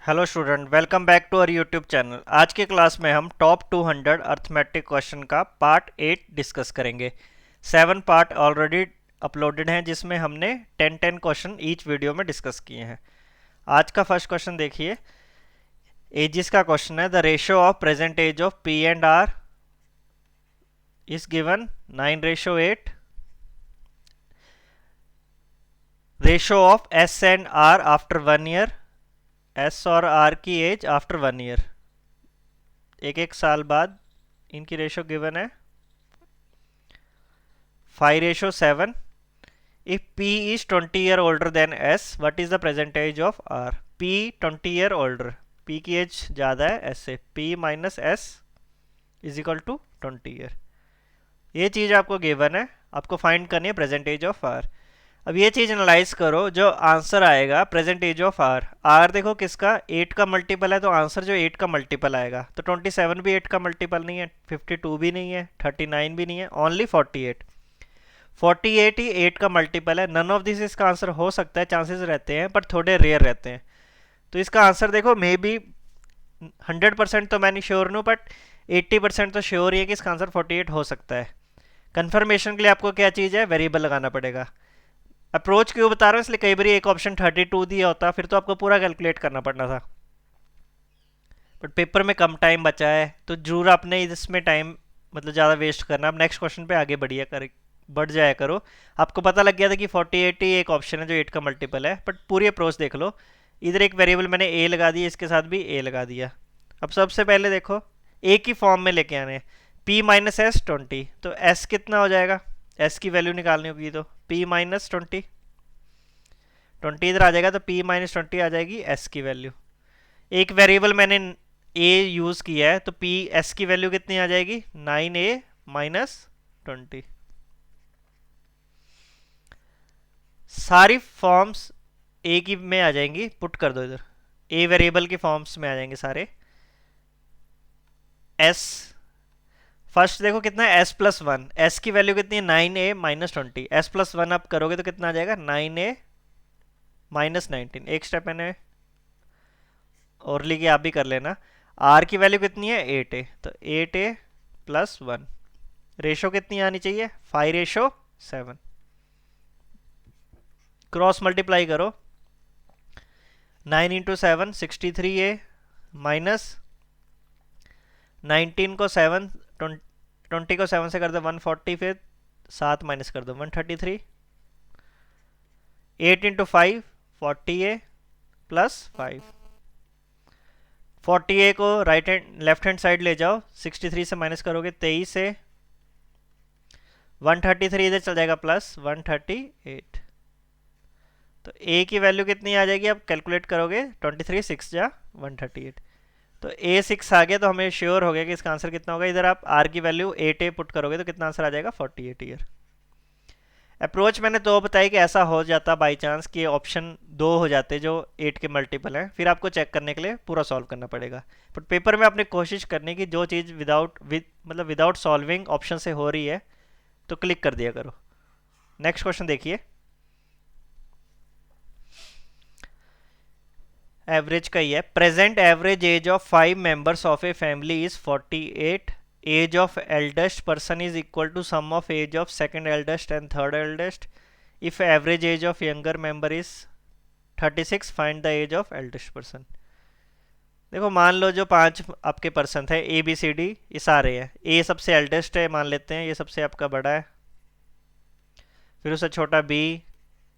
Hello student, welcome back to our YouTube channel. आज के class में हम टॉप 200 अर्थमेटिक क्वेश्चन का पार्ट 8 डिस्कस करेंगे। 7 पार्ट ऑलरेडी अपलोडेड हैं जिसमें हमने 10 क्वेश्चन ईच वीडियो में डिस्कस किए हैं। आज का फर्स्ट क्वेश्चन देखिए। एजिस का क्वेश्चन है, the ratio of present age of P and R is given 9:8। Ratio of S and R after 1 year, S और आर की एज आफ्टर 1 ईयर, एक एक साल बाद इनकी रेशो गिवन है 5:7। If P is 20 year older than S, what is the present age of R? P 20 year older, P की age ज़्यादा है S से, P minus S is equal to 20 year. ये चीज़ आपको गिवन है, आपको फाइंड करनी है प्रेजेंट एज ऑफ R। अब ये चीज़ एनालाइज करो, जो आंसर आएगा present age of R, R देखो किसका 8 का मल्टीपल है, तो आंसर जो 8 का मल्टीपल आएगा, तो 27 भी 8 का मल्टीपल नहीं है, 52 भी नहीं है, 39 भी नहीं है, ओनली 48। 48 ही 8 का मल्टीपल है। नन ऑफ दिस इसका आंसर हो सकता है, चांसेस रहते हैं पर थोड़े रेयर रहते हैं। तो इसका आंसर देखो, मे बी 100% तो मैं नहीं श्योर हूँ, बट 80% तो श्योर ही है कि इसका आंसर 48 हो सकता है। कंफर्मेशन के लिए आपको क्या चीज़ है, वेरिएबल लगाना पड़ेगा। अप्रोच क्यों बता रहा हूँ, इसलिए कई बार एक ऑप्शन 32 दिया होता, फिर तो आपको पूरा कैलकुलेट करना पड़ना था, बट पेपर में कम टाइम बचा है तो जरूर आपने इसमें टाइम मतलब ज़्यादा वेस्ट करना। अब नेक्स्ट क्वेश्चन पे आगे बढ़ जाया करो। आपको पता लग गया था कि 48 ही एक ऑप्शन है जो 8 का मल्टीपल है, बट पूरी अप्रोच देख लो। इधर एक वेरिएबल मैंने ए लगा दिया, इसके साथ भी ए लगा दिया। अब सबसे पहले देखो ए की फॉर्म में लेके आने, p माइनस एस 20, तो s कितना हो जाएगा, s की वैल्यू निकालनी होगी, तो p माइनस 20, 20 इधर आ जाएगा, तो p माइनस 20 आ जाएगी s की वैल्यू। एक वेरिएबल मैंने a यूज़ किया है, तो p s की वैल्यू कितनी आ जाएगी, 9a माइनस 20। सारी फॉर्म्स ए की में आ जाएंगी, पुट कर दो इधर, ए वेरिएबल की फॉर्म्स में आ जाएंगे सारे। एस फर्स्ट देखो कितना है, एस प्लस वन, एस की वैल्यू कितनी है 9a minus 20, S plus one आप करोगे तो कितना आ जाएगा 9a माइनस 19। एक स्टेप मैंने और लिखी, आप भी कर लेना। आर की वैल्यू कितनी है 8a, तो 8a प्लस वन, रेशो कितनी आनी चाहिए 5:7। क्रॉस मल्टीप्लाई करो, 9 इंटू 7 63a माइनस 19 को 7, 20 को 7 से कर दो 140, फिर 7 माइनस कर दो 133। 8 इंटू 5 40a प्लस 5, 40a को right hand left hand side ले जाओ, 63 से माइनस करोगे 23 से, 133 इधर चल जाएगा प्लस 138। तो a की वैल्यू कितनी आ जाएगी, अब कैलकुलेट करोगे 23 6 जा 138, तो a 6 आ गया, तो हमें श्योर हो गया कि इसका आंसर कितना होगा। इधर आप r की वैल्यू 8a पुट करोगे तो कितना आंसर आ जाएगा 48 ईयर। अप्रोच मैंने तो बताई कि ऐसा हो जाता बाई चांस कि ऑप्शन 2 हो जाते जो 8 के मल्टीपल हैं, फिर आपको चेक करने के लिए पूरा सॉल्व करना पड़ेगा। बट पेपर में आपने कोशिश करनी कि जो चीज़ विदाउट सॉल्विंग ऑप्शन से हो रही है तो क्लिक कर दिया करो। नेक्स्ट क्वेश्चन देखिए, एवरेज का ही है। Present average age of 5 members of a family is 48। Age of eldest person is equal to sum of age of second eldest and third eldest. If average age of younger member is 36, find the age of eldest person. देखो मान लो जो 5 आपके person थे A B C D, ये सारे हैं, ए सबसे eldest है मान लेते हैं, ये सबसे आपका बड़ा है, फिर उससे छोटा बी,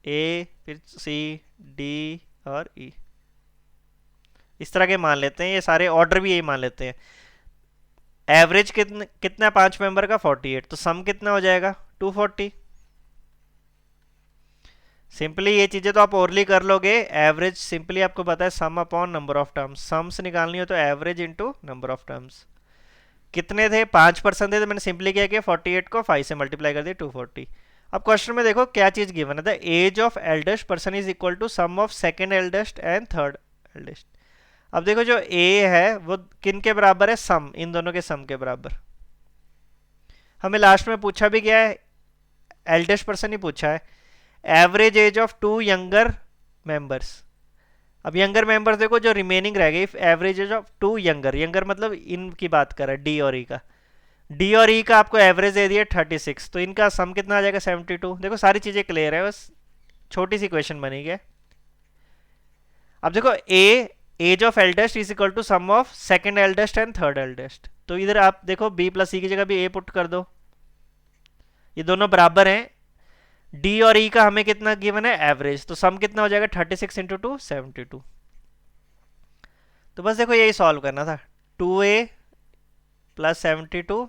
ए, फिर सी, डी और ई, इस तरह के मान लेते हैं, ये सारे ऑर्डर भी यही मान लेते हैं। एवरेज कितना 5 मेंबर का 48, तो सम कितना हो जाएगा 240। सिंपली ये चीज़ें तो आप ओरली कर लोगे। एवरेज सिंपली आपको पता है सम upon number of terms, sums निकालनी हो तो average into number of terms. कितने थे 5% थे, तो मैंने सिंपली क्या किया 48 को 5 से मल्टीप्लाई कर दिया 240। अब क्वेश्चन में देखो क्या चीज़ गिवन है, the age of eldest person is equal to sum of second eldest and third eldest. अब देखो जो ए है वो किन के बराबर है, सम, इन दोनों के सम के बराबर। हमें लास्ट में पूछा भी क्या है, एल्डेस्ट पर्सन ही पूछा है। Average age of 2 younger members, अब यंगर मेंबर्स देखो जो रिमेनिंग रह गई, if average age of two younger, younger मतलब इनकी बात कर रहा है डी और ई का, डी और ई का आपको एवरेज दे दिया 36, तो इनका सम कितना आ जाएगा 72। देखो सारी चीजें क्लियर है, बस छोटी सी क्वेश्चन बनी है। अब देखो a age of eldest is equal to sum of second eldest and third eldest, तो इधर आप देखो बी प्लस सी की जगह भी ए पुट कर दो, ये दोनों बराबर हैं। डी और ई का हमें कितना गिवन है एवरेज, तो सम कितना हो जाएगा 36 इंटू 2 72। तो बस देखो यही सॉल्व करना था, 2a plus 72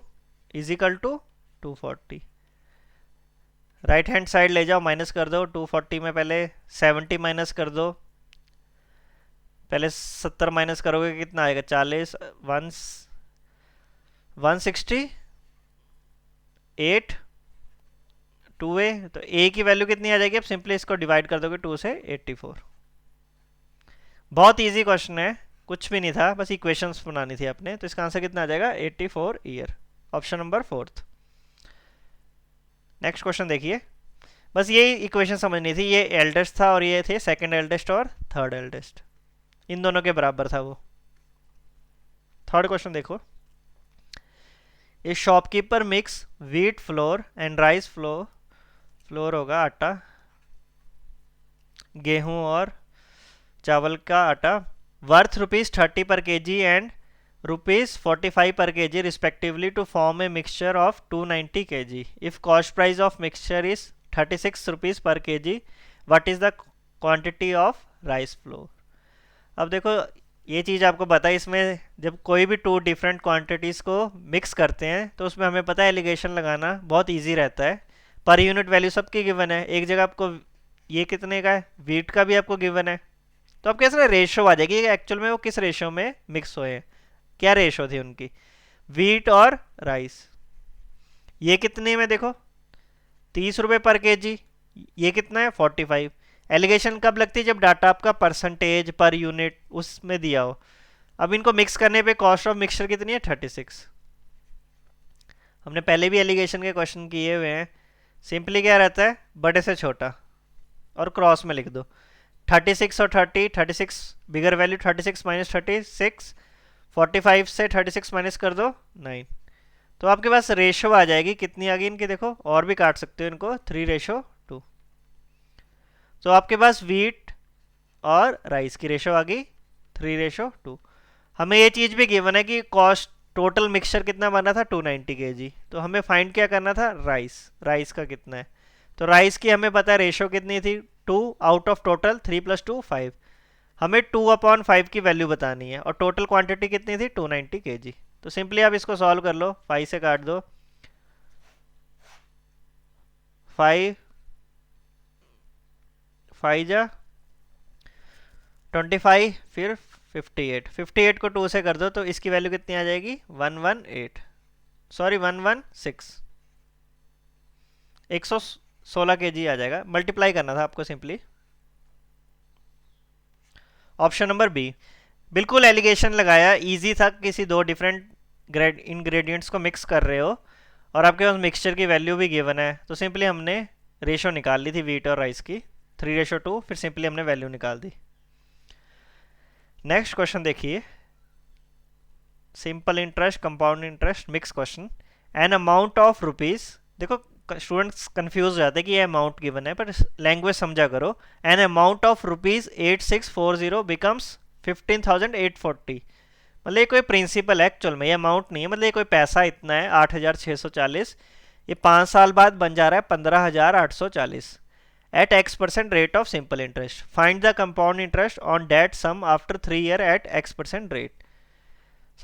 is equal to 240। Right hand side ले जाओ, माइनस कर दो, 240 में पहले 70 माइनस कर दो, पहले 70 माइनस करोगे कितना आएगा 40, 168, 2a, तो a की वैल्यू कितनी आ जाएगी, अब सिंपली इसको डिवाइड कर दोगे 2 से 84। बहुत इजी क्वेश्चन है, कुछ भी नहीं था, बस इक्वेशंस बनानी थी आपने, तो इसका आंसर कितना आ जाएगा 84 year, option number 4। Next question देखिए, बस ये इक्वेशन समझनी थी, ये एल्डेस्ट था और ये थे सेकंड एल्डेस्ट और थर्ड एल्डेस्ट, इन दोनों के बराबर था वो। थर्ड क्वेश्चन देखो, ए shopkeeper mix wheat flour and rice flour, floor होगा आटा, गेहूं और चावल का आटा, वर्थ ₹30 पर KG and ₹45 per kg respectively to form a mixture of 290 kg. If cost price of mixture is ₹36 per kg, what is the quantity of rice flour. अब देखो ये चीज़ आपको पता है, इसमें जब कोई भी टू डिफरेंट क्वांटिटीज़ को मिक्स करते हैं तो उसमें हमें पता है एलिगेशन लगाना बहुत ईजी रहता है। पर यूनिट वैल्यू सबकी गिवन है, एक जगह आपको ये कितने का है, वीट का भी आपको गिवन है, तो आप कैसे रेशो आ जाएगी एक्चुअल में वो किस रेशो में मिक्स हुए हैं, क्या रेशो थी उनकी, वीट और राइस। ये कितने में देखो ₹30 पर केजी, ये कितना है 45। एलिगेशन कब लगती है, जब डाटा आपका परसेंटेज पर यूनिट उसमें दिया हो। अब इनको मिक्स करने पे कॉस्ट ऑफ मिक्सचर कितनी है 36। हमने पहले भी एलिगेशन के क्वेश्चन किए हुए हैं, सिंपली क्या रहता है बड़े से छोटा और क्रॉस में लिख दो, 36 और 30, 36 बिगर वैल्यू 36 माइनस 36, 45 से 36 माइनस कर दो 9, तो आपके पास रेशो आ जाएगी, कितनी आ गई इनकी देखो, और भी काट सकते हो इनको 3:2। तो आपके पास वीट और राइस की रेशो आ गई 3:2। हमें ये चीज़ भी गिवन है कि कॉस्ट टोटल मिक्सचर कितना बना था 290 केजी, तो हमें फाइंड क्या करना था राइस, राइस का कितना है, तो राइस की हमें पता है रेशो कितनी थी 2 आउट ऑफ टोटल 3 + 2 5, हमें 2/5 की वैल्यू बतानी है और टोटल क्वांटिटी कितनी थी 290 केजी। तो सिंपली आप इसको सॉल्व कर लो, 5 से काट दो, 5 5 जा 25, फिर 58, 58 को 2 से कर दो तो इसकी वैल्यू कितनी आ जाएगी 116, 116 केजी आ जाएगा, मल्टीप्लाई करना था आपको सिंपली। ऑप्शन नंबर बी, बिल्कुल एलिगेशन लगाया, इजी था, किसी दो डिफरेंट इंग्रेडिएंट्स को मिक्स कर रहे हो और आपके पास मिक्सचर की वैल्यू भी गिवन है, तो सिंपली हमने रेशो निकाल ली थी वीट और राइस की 3:2, फिर सिंपली हमने वैल्यू निकाल दी। नेक्स्ट क्वेश्चन देखिए, simple interest compound interest mix question, an amount of rupees, देखो स्टूडेंट्स कंफ्यूज हो जाते हैं कि ये अमाउंट गिवन है, पर लैंग्वेज समझा करो, एन अमाउंट ऑफ ₹8640 बिकम्स 15,840, मतलब ये कोई प्रिंसिपल है एक्चुअल में, ये अमाउंट नहीं है, मतलब ये कोई पैसा इतना है 8,640, ये 5 साल बाद बन जा रहा है 15,840 at X% rate of simple interest. Find the compound interest on that sum after 3 year at X% rate.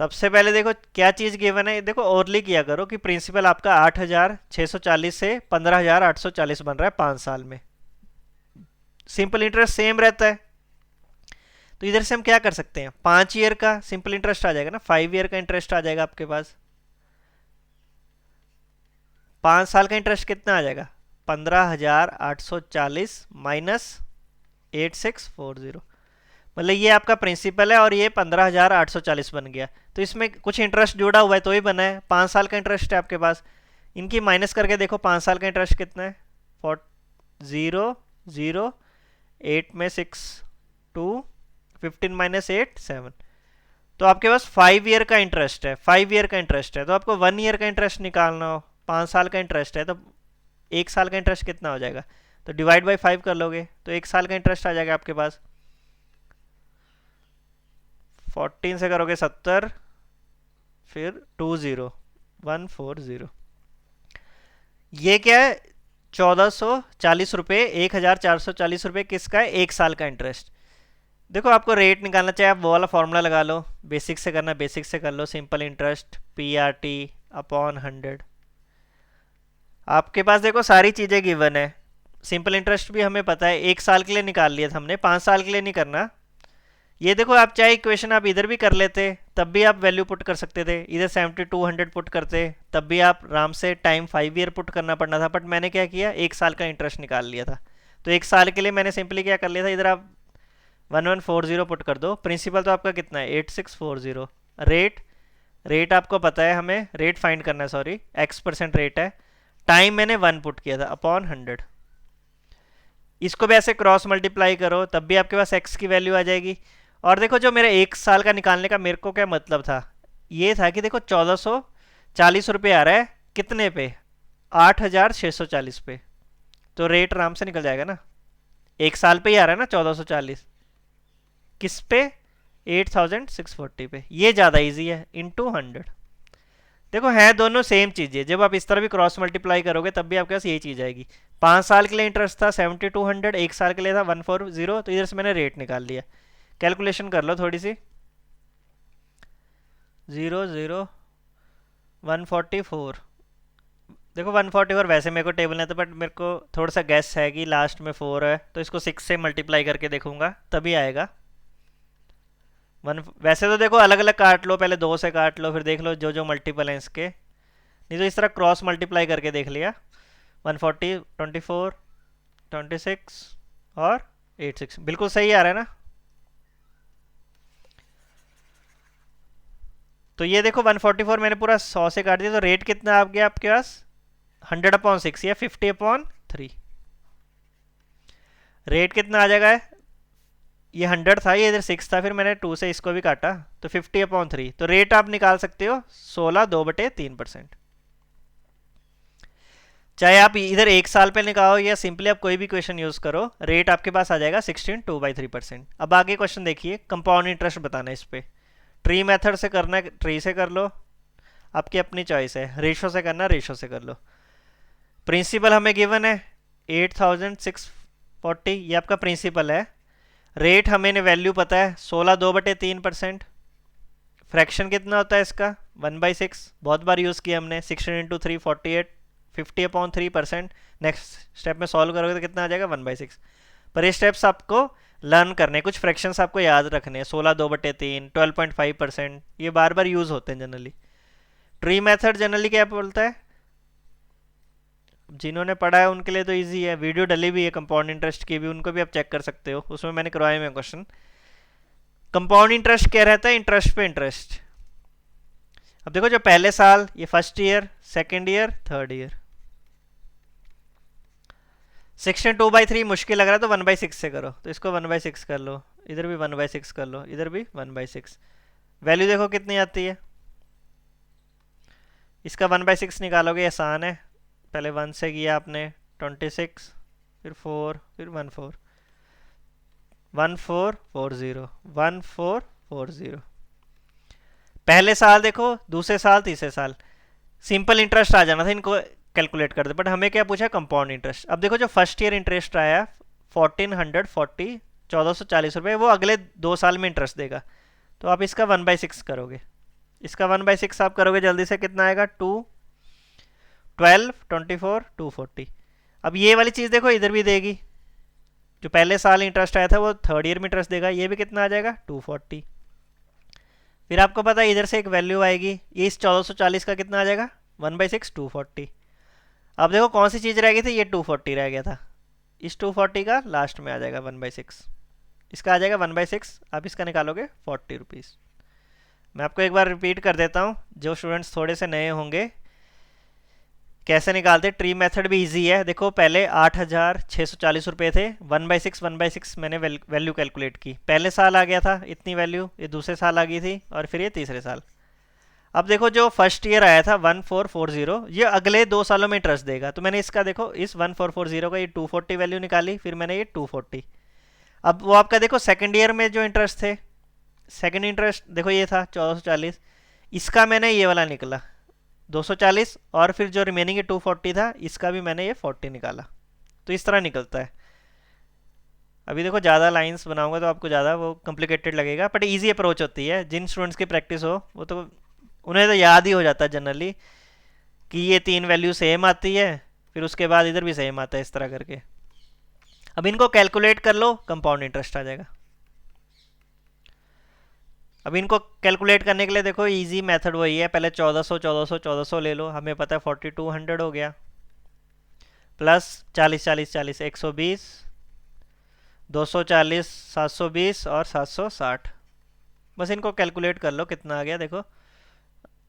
सबसे पहले देखो क्या चीज गिवन है, देखो ओरली किया करो कि प्रिंसिपल आपका 8,640 से 15,840 बन रहा है 5 साल में, सिंपल इंटरेस्ट सेम रहता है, तो इधर से हम क्या कर सकते हैं 5 ईयर का सिंपल इंटरेस्ट आ जाएगा ना, 5 ईयर का इंटरेस्ट आ जाएगा आपके पास, 5 साल का इंटरेस्ट कितना आ जाएगा 15,840 माइनस 8640, मतलब ये आपका प्रिंसिपल है और ये 15,840 बन गया, तो इसमें कुछ इंटरेस्ट जुड़ा हुआ है तो ही बना है, 5 साल का इंटरेस्ट है आपके पास, इनकी माइनस करके देखो 5 साल का इंटरेस्ट कितना है 0 0 8 में 6 2 15 माइनस 8 7। तो आपके पास 5 ईयर का इंटरेस्ट है, 5 ईयर का इंटरेस्ट है, तो आपको 1 ईयर का इंटरेस्ट निकालना हो, 5 साल का इंटरेस्ट है, तो 1 साल का इंटरेस्ट कितना हो जाएगा, तो डिवाइड बाई 5 कर लोगे तो 1 साल का इंटरेस्ट आ जाएगा आपके पास। 14 से करोगे 70, फिर 20140, ये क्या है, 1440 रुपये, 1440 रुपये किसका है, 1 साल का इंटरेस्ट। देखो आपको रेट निकालना चाहिए, आप वो वाला फॉर्मूला लगा लो, बेसिक से करना बेसिक से कर लो, सिंपल इंटरेस्ट PRT अपॉन 100। आपके पास देखो सारी चीज़ें गिवन है, सिंपल इंटरेस्ट भी हमें पता है, 1 साल के लिए निकाल लिया था हमने, 5 साल के लिए नहीं करना। ये देखो आप चाहे इक्वेशन आप इधर भी कर लेते तब भी आप वैल्यू पुट कर सकते थे, इधर 7200 पुट करते तब भी आप आराम से टाइम 5 ईयर पुट करना पड़ना था, बट मैंने क्या किया, 1 साल का इंटरेस्ट निकाल लिया था। तो 1 साल के लिए मैंने सिंपली क्या कर लिया था, इधर आप 1140 पुट कर दो, प्रिंसिपल तो आपका कितना है 8640, रेट आपको पता है, हमें रेट फाइंड करना है, सॉरी X% रेट है, टाइम मैंने 1 पुट किया था अपॉन 100। इसको भी ऐसे क्रॉस मल्टीप्लाई करो तब भी आपके पास x की वैल्यू आ जाएगी। और देखो जो मेरा 1 साल का निकालने का मेरे को क्या मतलब था, ये था कि देखो 1440 रुपये आ रहा है कितने पे, 8640 पे, तो रेट आराम से निकल जाएगा ना, 1 साल पे ही आ रहा है ना 1440, किस पे, 8640 पे, ये ज़्यादा इजी है, इंटू 100। देखो है दोनों सेम चीज़ें, जब आप इस तरह भी क्रॉस मल्टीप्लाई करोगे तब भी आपके पास यही चीज़ आएगी। 5 साल के लिए इंटरेस्ट था 7200, 1 साल के लिए था 140, तो इधर से मैंने रेट निकाल लिया। कैलकुलेशन कर लो थोड़ी सी, 144, देखो 144 वैसे मेरे को टेबल नहीं था, बट मेरे को थोड़ा सा गैस है कि लास्ट में 4 है, तो इसको 6 से मल्टीप्लाई करके देखूंगा तभी आएगा। वैसे तो देखो अलग अलग काट लो, पहले 2 से काट लो, फिर देख लो जो जो मल्टीपल हैं इसके, नहीं तो इस तरह क्रॉस मल्टीप्लाई करके देख लिया। 140, 24, 26 और 86 बिल्कुल सही आ रहा है ना। तो ये देखो 144 मैंने पूरा 100 से काट दिया, तो रेट कितना आ गया आपके पास, 100/6 या 50/3। रेट कितना आ जाएगा, ये 100 था, ये इधर 6 था, फिर मैंने 2 से इसको भी काटा, तो 50/3, तो रेट आप निकाल सकते हो 16/2/3%। चाहे आप इधर 1 साल पे निकालो या सिंपली आप कोई भी क्वेश्चन यूज करो, रेट आपके पास आ जाएगा 16/2/3%। अब आगे क्वेश्चन देखिए, कंपाउंड इंटरेस्ट बताना है इस पे, ट्री मेथड से करना है ट्री से कर लो, आपकी अपनी चॉइस है, रेशो से करना रेशो से कर लो। प्रिंसिपल हमें गिवन है 8640, ये आपका प्रिंसिपल है। रेट हमें वैल्यू पता है 16/2/3%। फ्रैक्शन कितना होता है इसका, 1/6, बहुत बार यूज़ किया हमने, 16 × 3 48, 50/3%। नेक्स्ट स्टेप में सॉल्व करोगे तो कितना आ जाएगा 1/6। पर ये स्टेप्स आपको लर्न करने, कुछ फ्रैक्शंस आपको याद रखने हैं, 16/2/3, 12.5%, ये बार बार यूज़ होते हैं जनरली। ट्री मेथड जनरली क्या बोलता है, जिन्होंने पढ़ा है उनके लिए तो इजी है, वीडियो डली भी है कंपाउंड इंटरेस्ट की भी, उनको भी आप चेक कर सकते हो, उसमें मैंने करवाए हुए क्वेश्चन। कंपाउंड इंटरेस्ट क्या रहता है, इंटरेस्ट पे इंटरेस्ट। अब देखो जो पहले साल, ये first year, second year, third year. 16/2/3 मुश्किल लग रहा है तो 1/6 से करो, तो इसको 1/6 कर लो, इधर भी 1/6 कर लो, इधर भी 1/6। वैल्यू देखो कितनी आती है, इसका 1/6 निकालोगे, आसान है, पहले 1 से किया आपने, 26, फिर 4, फिर 14, 1440, 1440। पहले साल देखो, दूसरे साल, तीसरे साल, सिंपल इंटरेस्ट आ जाना था, इनको कैलकुलेट कर दे, बट हमें क्या पूछा, कंपाउंड इंटरेस्ट। अब देखो जो फर्स्ट ईयर इंटरेस्ट आया 1440, 1440 रुपये, वो अगले 2 साल में इंटरेस्ट देगा, तो आप इसका 1/6 करोगे, इसका 1/6 आप करोगे जल्दी से, कितना आएगा 2, 12, 24, 240। अब ये वाली चीज़ देखो इधर भी देगी, जो पहले साल इंटरेस्ट आया था वो थर्ड ईयर में इंटरेस्ट देगा, ये भी कितना आ जाएगा 240। फिर आपको पता है इधर से एक वैल्यू आएगी, ये इस 1440 का कितना आ जाएगा 1/6, 240। अब देखो कौन सी चीज़ रह गई थी, ये 240 रह गया था, इस 240 का लास्ट में आ जाएगा 1/6, इसका आ जाएगा 1/6, आप इसका निकालोगे 40 रुपीज़। मैं आपको एक बार रिपीट कर देता हूँ, जो स्टूडेंट्स थोड़े से नए होंगे, कैसे निकालते, ट्री मेथड भी इजी है। देखो पहले 8,640 रुपये थे, 1/6 मैंने वैल्यू कैलकुलेट की। पहले साल आ गया था इतनी वैल्यू, ये दूसरे साल आ गई थी, और फिर ये तीसरे साल। अब देखो जो फर्स्ट ईयर आया था 1440, ये अगले 2 सालों में इंटरेस्ट देगा। तो मैंने इसका देखो इस 1440 का ये 240 वैल्यू निकाली, फिर मैंने ये 240। अब वो आपका देखो सेकेंड ईयर में जो इंटरेस्ट थे, सेकेंड इंटरेस्ट देखो ये था 1440, इसका मैंने ये वाला निकला 240, और फिर जो रिमेनिंग 240 था इसका भी मैंने ये 40 निकाला। तो इस तरह निकलता है। अभी देखो ज़्यादा लाइंस बनाऊंगा तो आपको ज़्यादा वो कॉम्प्लिकेटेड लगेगा, बट इजी अप्रोच होती है। जिन स्टूडेंट्स की प्रैक्टिस हो वो तो उन्हें तो याद ही हो जाता है जनरली कि ये तीन वैल्यू सेम आती है, फिर उसके बाद इधर भी सेम आता है, इस तरह करके। अब इनको कैलकुलेट कर लो, कंपाउंड इंटरेस्ट आ जाएगा। अब इनको कैलकुलेट करने के लिए देखो इजी मेथड वही है, पहले 1400 ले लो, हमें पता है 4200 हो गया, प्लस 40 40 40 120, 240 720 और 760। बस इनको कैलकुलेट कर लो कितना आ गया। देखो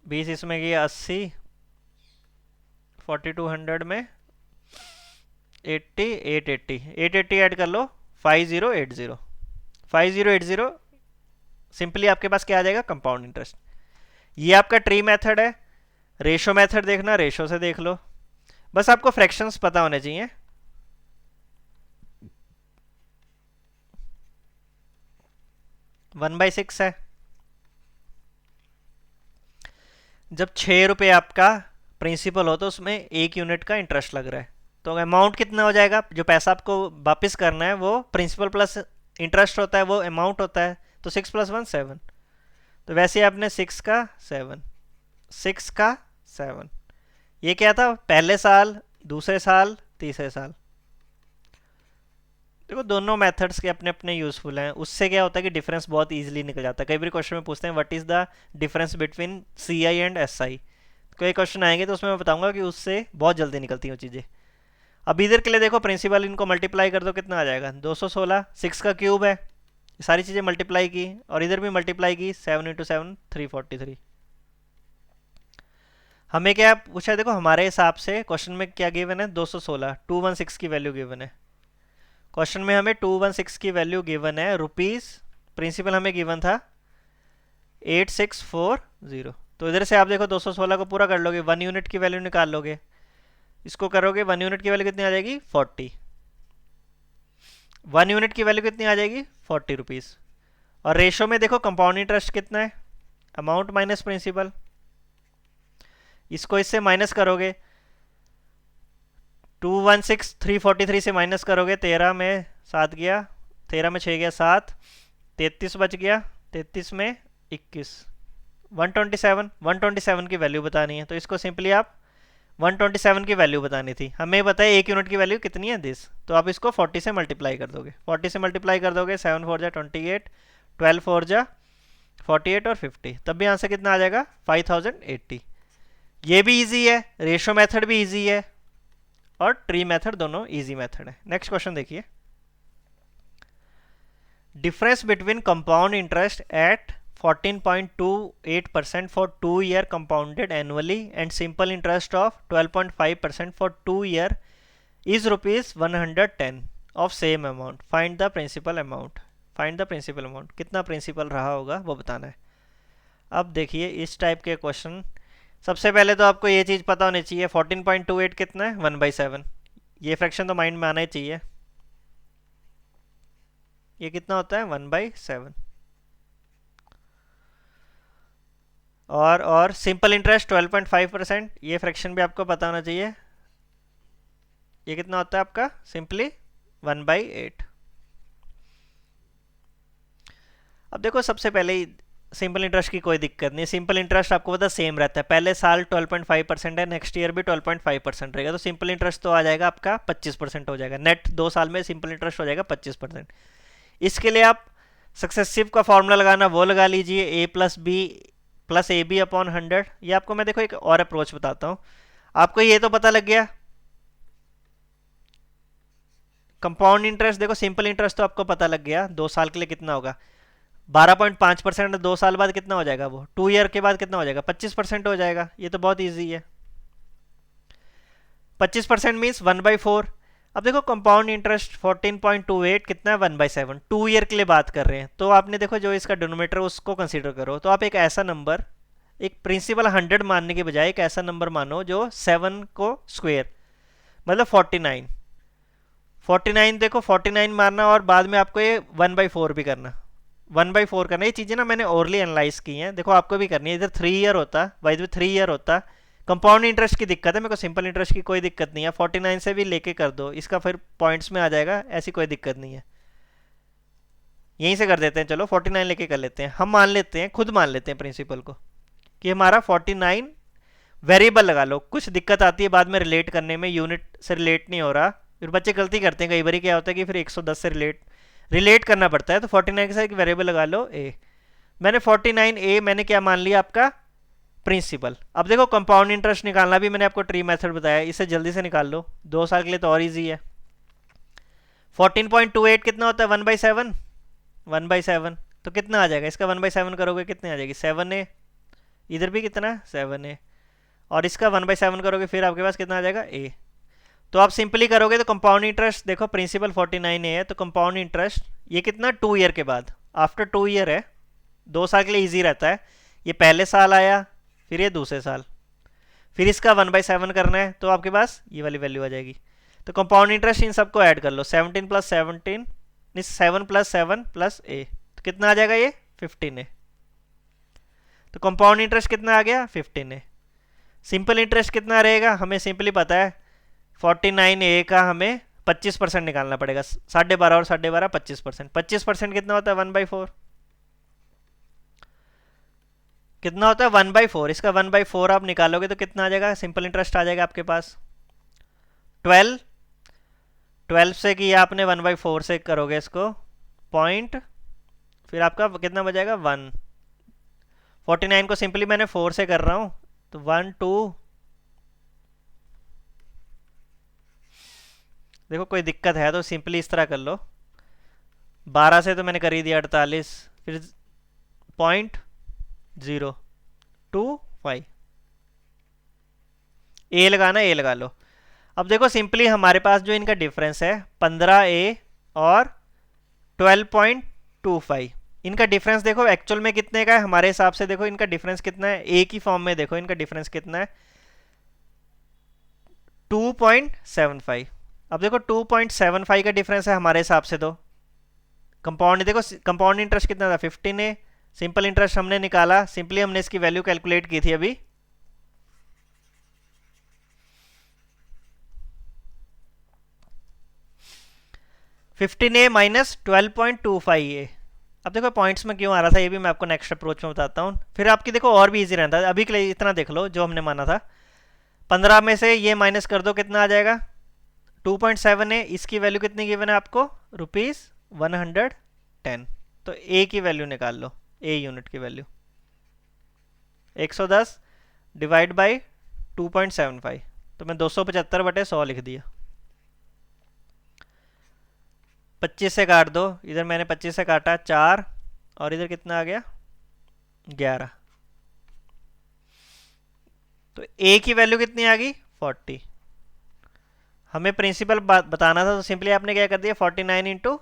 20 इसमें गया 80, 4200 में 80, 880 ऐड कर लो, 5080। 5080 सिंपली आपके पास क्या आ जाएगा, कंपाउंड इंटरेस्ट। ये आपका ट्री मेथड है। रेशो मेथड देखना, रेशो से देख लो। बस आपको फ्रैक्शंस पता होने चाहिए। वन बाई सिक्स है। जब 6 रुपये आपका प्रिंसिपल हो तो उसमें 1 यूनिट का इंटरेस्ट लग रहा है, तो अमाउंट कितना हो जाएगा, जो पैसा आपको वापस करना है वो प्रिंसिपल प्लस इंटरेस्ट होता है, वो अमाउंट होता है। तो 6 + 1 7। तो वैसे ही आपने 6 का 7, 6 का 7, ये क्या था, पहले साल, दूसरे साल, तीसरे साल। देखो दोनों मेथड्स के अपने अपने यूजफुल हैं। उससे क्या होता है कि डिफरेंस बहुत इजीली निकल जाता है। कई बार क्वेश्चन में पूछते हैं what is the difference between C I and S I, कोई क्वेश्चन आएंगे तो उसमें मैं बताऊंगा कि उससे बहुत जल्दी निकलती हैं वो चीज़ें। अब इधर के लिए देखो प्रिंसिपल, इनको मल्टीप्लाई कर दो, कितना आ जाएगा 216, 6 का क्यूब है, ये सारी चीज़ें मल्टीप्लाई की, और इधर भी मल्टीप्लाई की, 7 × 7 343। हमें क्या पूछा है, देखो हमारे हिसाब से क्वेश्चन में क्या गिवन है, 216, 216 की वैल्यू गिवन है। क्वेश्चन में हमें 216 की वैल्यू गिवन है रुपीस, प्रिंसिपल हमें गिवन था 8640। तो इधर से आप देखो 216 को पूरा कर लोगे, 1 यूनिट की वैल्यू निकाल लोगे, इसको करोगे 1 यूनिट की वैल्यू कितनी आ जाएगी 40। 1 यूनिट की वैल्यू कितनी आ जाएगी 40 रुपीज़। और रेशो में देखो कंपाउंड इंटरेस्ट कितना है, अमाउंट माइनस प्रिंसिपल, इसको इससे माइनस करोगे, 216 343 से माइनस करोगे, 13 में 7 गया, 13 में 6 गया 7, 33 बच गया, 33 में 21, 127 की वैल्यू बतानी है। तो इसको सिंपली आप 127 की वैल्यू बतानी थी, हमें बताया 1 यूनिट की वैल्यू कितनी है दिस, तो आप इसको 40 से मल्टीप्लाई कर दोगे, 40 से मल्टीप्लाई कर दोगे, 7 4 जा 28, 12 4 जा 48 और 50, तब भी आंसर कितना आ जाएगा 5080। ये भी इजी है, रेशो मेथड भी इजी है, और ट्री मेथड दोनों इजी मेथड है। नेक्स्ट क्वेश्चन देखिए, difference between compound interest eight 14.28% for 2 year compounded annually and simple interest of 12.5% for 2 year is rupees 110 of same amount. Find the principal amount. Find the principal amount. कितना principal रहा होगा वो बताना है। अब देखिए इस टाइप के क्वेश्चन, सबसे पहले तो आपको ये चीज़ पता होनी चाहिए 14.28 कितना है 1/7। ये फ्रैक्शन तो माइंड में आना ही चाहिए। ये कितना होता है 1/7। और सिंपल इंटरेस्ट 12.5%, ये फ्रैक्शन भी आपको पता होना चाहिए। ये कितना होता है आपका सिंपली 1/8। अब देखो सबसे पहले सिंपल इंटरेस्ट की कोई दिक्कत नहीं, सिंपल इंटरेस्ट आपको पता सेम रहता है, पहले साल 12.5% है, नेक्स्ट ईयर भी 12.5% रहेगा, तो सिंपल इंटरेस्ट तो आ जाएगा आपका 25% हो जाएगा, नेट 2 साल में सिंपल इंटरेस्ट हो जाएगा 25%। इसके लिए आप सक्सेसिव का फॉर्मूला लगाना वो लगा लीजिए, a + b + AB/100। ये आपको मैं देखो एक और अप्रोच बताता हूँ। आपको ये तो पता लग गया कंपाउंड इंटरेस्ट, देखो सिंपल इंटरेस्ट तो आपको पता लग गया 2 साल के लिए कितना होगा 12.5%, 2 साल बाद कितना हो जाएगा वो 2 ईयर के बाद कितना हो जाएगा 25% हो जाएगा। ये तो बहुत ईजी है। 25% मीन्स 1/4। अब देखो कंपाउंड इंटरेस्ट 14.28 कितना है 1/7, 2 ईयर के लिए बात कर रहे हैं। तो आपने देखो जो इसका डिनोमिनेटर उसको कंसीडर करो। तो आप एक ऐसा नंबर, एक प्रिंसिपल 100 मानने के बजाय एक ऐसा नंबर मानो जो 7 को स्क्वेयर मतलब 49। 49 देखो 49 मारना और बाद में आपको ये 1/4 भी करना, 1/4 करना। ये चीज़ें ना मैंने ओरली एनालाइज की हैं, देखो आपको भी करनी है। इधर 3 ईयर होता, वाइज में 3 ईयर होता। कंपाउंड इंटरेस्ट की दिक्कत है, मेरे को सिंपल इंटरेस्ट की कोई दिक्कत नहीं है। 49 से भी लेके कर दो, इसका फिर पॉइंट्स में आ जाएगा, ऐसी कोई दिक्कत नहीं है। यहीं से कर देते हैं, चलो 49 लेके कर लेते हैं। हम मान लेते हैं, खुद मान लेते हैं प्रिंसिपल को कि हमारा 49 वेरिएबल लगा लो। कुछ दिक्कत आती है बाद में रिलेट करने में, यूनिट से रिलेट नहीं हो रहा, फिर बच्चे गलती करते हैं कई बार। क्या होता है कि फिर 110 से रिलेट करना पड़ता है। तो 49 के साथ एक वेरिएबल लगा लो ए। मैंने 49 ए मैंने क्या मान लिया, आपका प्रिंसिपल। अब देखो कंपाउंड इंटरेस्ट निकालना भी मैंने आपको ट्री मेथड बताया, इसे जल्दी से निकाल लो, 2 साल के लिए तो और इजी है। 14.28 कितना होता है 1/7, 1/7 तो कितना आ जाएगा इसका 1/7 करोगे कितने आ जाएगी 7a। इधर भी कितना 7a और इसका 1/7 करोगे फिर आपके पास कितना आ जाएगा a। तो आप सिंपली करोगे तो कंपाउंड इंटरेस्ट देखो प्रिंसिपल 49a है, तो कंपाउंड इंटरेस्ट ये कितना 2 ईयर के बाद, आफ्टर 2 ईयर है। 2 साल के लिए इजी रहता है। ये पहले साल आया, फिर ये दूसरे साल, फिर इसका 1/7 करना है, तो आपके पास ये वाली वैल्यू आ जाएगी। तो कंपाउंड इंटरेस्ट इन सबको ऐड कर लो, 17 + 17 7 + 7 + a, तो कितना आ जाएगा ये 15a। तो कंपाउंड इंटरेस्ट कितना आ गया 15a। सिंपल इंटरेस्ट कितना रहेगा हमें सिंपली पता है, 49a का हमें 25% निकालना पड़ेगा। 12.5 और 12.5 25%। 25% कितना होता है 1/4, कितना होता है 1/4। इसका 1/4 आप निकालोगे तो कितना आ जाएगा, सिंपल इंटरेस्ट आ जाएगा आपके पास 12 से किया आपने 1/4 से करोगे इसको पॉइंट, फिर आपका कितना बचेगा 1। 49 को सिंपली मैंने 4 से कर रहा हूँ, तो 1 2 देखो कोई दिक्कत है तो सिंपली इस तरह कर लो। 12 से तो मैंने कर ही दिया 48, फिर 0.025 ए लगाना, ए लगा लो। अब देखो सिंपली हमारे पास जो इनका डिफरेंस है 15a और 12.25, इनका डिफरेंस देखो एक्चुअल में कितने का है हमारे हिसाब से। देखो इनका डिफरेंस कितना है a की फॉर्म में, देखो इनका डिफरेंस कितना है 2.75। अब देखो 2.75 का डिफरेंस है हमारे हिसाब से। तो कंपाउंड देखो कंपाउंड इंटरेस्ट कितना था 15a, सिंपल इंटरेस्ट हमने निकाला, सिंपली हमने इसकी वैल्यू कैलकुलेट की थी अभी। (15a - 12.25a). अब देखो पॉइंट्स में क्यों आ रहा था ये भी मैं आपको नेक्स्ट अप्रोच में बताता हूँ, फिर आपकी देखो और भी इजी रहता है। अभी के लिए इतना देख लो जो हमने माना था। 15 में से ये माइनस कर दो, कितना आ जाएगा 2.7a। इसकी वैल्यू कितनी गिवन है आपको ₹110। तो a की वैल्यू निकाल लो, a यूनिट की वैल्यू 110 डिवाइड बाई 2.75, तो मैं 275/100 लिख दिया। 25 से काट दो, इधर मैंने 25 से काटा 4 और इधर कितना आ गया 11। तो a की वैल्यू कितनी आ गई 40। हमें प्रिंसिपल बताना था, तो सिंपली आपने क्या कर दिया 49 ×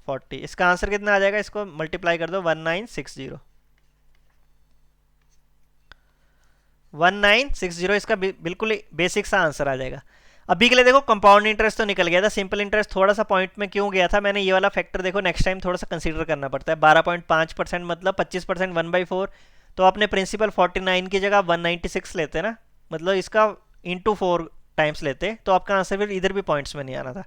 40। इसका आंसर कितना आ जाएगा, इसको मल्टीप्लाई कर दो 1960। 1960 इसका बिल्कुल बेसिक सा आंसर आ जाएगा। अभी के लिए देखो कंपाउंड इंटरेस्ट तो निकल गया था, सिंपल इंटरेस्ट थोड़ा सा पॉइंट में क्यों गया था, मैंने ये वाला फैक्टर देखो नेक्स्ट टाइम थोड़ा सा कंसीडर करना पड़ता है। 12.5% मतलब 25% 1/4, तो आपने प्रिंसिपल 49 की जगह 196 लेते ना, मतलब इसका × 4 टाइम्स लेते, तो आपका आंसर फिर इधर भी पॉइंट्स में नहीं आना था।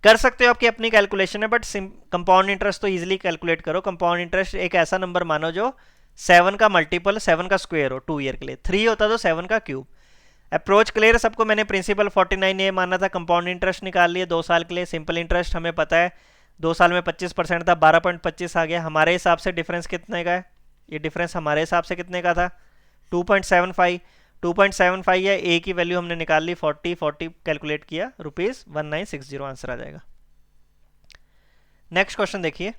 कर सकते हो, आपकी अपनी कैलकुलेशन है, बट कंपाउंड इंटरेस्ट तो इजीली कैलकुलेट करो। कंपाउंड इंटरेस्ट एक ऐसा नंबर मानो जो 7 का मल्टीपल 7 का स्क्वायर हो 2 ईयर के लिए, 3 होता तो 7 का क्यूब। अप्रोच क्लियर है सबको। मैंने प्रिंसिपल 49a माना था, कंपाउंड इंटरेस्ट निकाल लिए 2 साल के लिए। सिंपल इंटरेस्ट हमें पता है 2 साल में 25% था, 12.25 आ गया। हमारे हिसाब से डिफरेंस कितने का है, ये डिफरेंस हमारे हिसाब से कितने का था 2.75। 2.75 या a की वैल्यू हमने निकाल ली 40 कैलकुलेट किया, ₹1960 आंसर आ जाएगा। नेक्स्ट क्वेश्चन देखिए,